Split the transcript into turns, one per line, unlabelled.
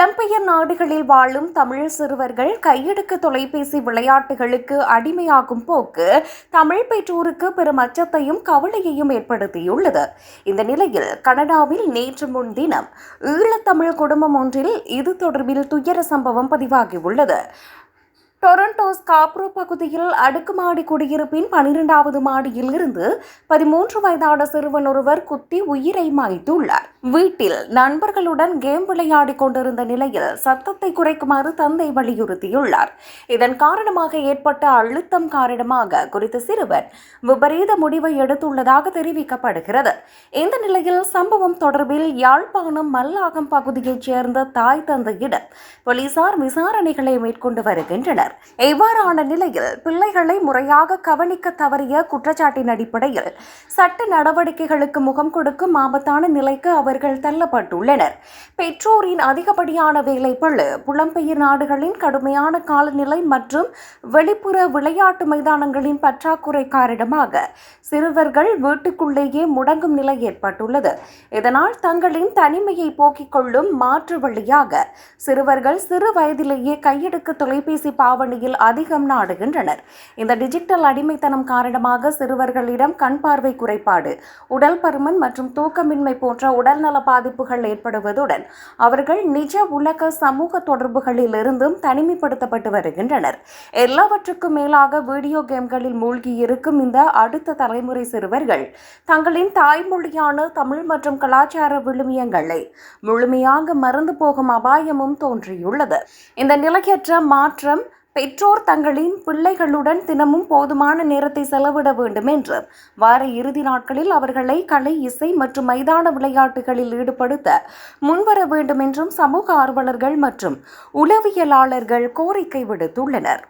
புலம்பெயர் நாடுகளில் வாழும் தமிழ் சிறுவர்கள் கையடக்க தொலைபேசி விளையாட்டுகளுக்கு அடிமையாகும் போக்கு தமிழ் பெற்றோருக்கு பெரும் அச்சத்தையும் கவலையையும் ஏற்படுத்தியுள்ளது. இந்த நிலையில் கனடாவில் நேற்று முன்தினம் ஈழத்தமிழ் குடும்பம் ஒன்றில் இது தொடர்பில் துயர சம்பவம் பதிவாகியுள்ளது. டொரண்டோ ஸ்காப்ரோ பகுதியில் அடுக்குமாடி குடியிருப்பின் 12வது மாடியில் இருந்து 13 வயதான சிறுவன் ஒருவர் குத்தி உயிரை மாய்த்துள்ளார். வீட்டில் நண்பர்களுடன் கேம் விளையாடிக் கொண்டிருந்த நிலையில் சத்தத்தை குறைக்குமாறு தந்தை வலியுறுத்தியுள்ளார். இதன் காரணமாக ஏற்பட்ட அழுத்தம் காரணமாக குறித்த சிறுவன் விபரீத முடிவை எடுத்துள்ளதாக தெரிவிக்கப்படுகிறது. இந்த நிலையில் சம்பவம் தொடர்பில் யாழ்ப்பாணம் மல்லாகம் பகுதியைச் சேர்ந்த தாய் தந்தையிடம் போலீசார் விசாரணைகளை மேற்கொண்டு வருகின்றனர். இவ்வாறான நிலையில் பிள்ளைகளை முறையாக கவனிக்க தவறிய குற்றச்சாட்டின் அடிப்படையில் சட்ட நடவடிக்கைகளுக்கு முகம் கொடுக்கும் ஆபத்தான நிலைக்கு அவர்கள் தள்ளப்பட்டுள்ளனர். பெற்றோரின் அதிகப்படியான வேலைப்பளு, புலம்பெயர் நாடுகளின் கடுமையான காலநிலை மற்றும் வெளிப்புற விளையாட்டு மைதானங்களின் பற்றாக்குறை காரணமாக சிறுவர்கள் வீட்டுக்குள்ளேயே முடங்கும் நிலை ஏற்பட்டுள்ளது. இதனால் தங்களின் தனிமையை போக்கிக் கொள்ளும் மாற்று வழியாக சிறுவர்கள் சிறு வயதிலேயே கையடக்க தொலைபேசி பாவனையில் அதிகம் நாடுகின்றனர். இந்த டிஜிட்டல் அடிமைத்தனம் காரணமாக சிறுவர்களிடம் கண் பார்வை குறைபாடு, உடல் பருமன் மற்றும் தூக்கமின்மை போன்ற உடல்நல பாதிப்புகள் ஏற்படுவதுடன் அவர்கள் நிஜ உலக சமூக தொடர்புகளில் இருந்தும் தனிமைப்படுத்தப்பட்டு வருகின்றனர். எல்லாவற்றுக்கும் மேலாக வீடியோ கேம்களில் மூழ்கியிருக்கும் இந்த அடுத்த தலைமுறை சிறுவர்கள் தங்களின் தாய்மொழியான தமிழ் மற்றும் கலாச்சார விழுமியங்களை முழுமையாக மறந்து போகும் அபாயமும் தோன்றியுள்ளது. இந்த நிலையற்ற மாற்றம் பெற்றோர் தங்களின் பிள்ளைகளுடன் தினமும் போதுமான நேரத்தை செலவிட வேண்டும் என்றும் வார இறுதி நாட்களில் அவர்களை கலை, இசை மற்றும் மைதான விளையாட்டுகளில் ஈடுபடுத்த முன்வர வேண்டும் என்றும் சமூக ஆர்வலர்கள் மற்றும் உளவியலாளர்கள் கோரிக்கை விடுத்துள்ளனர்.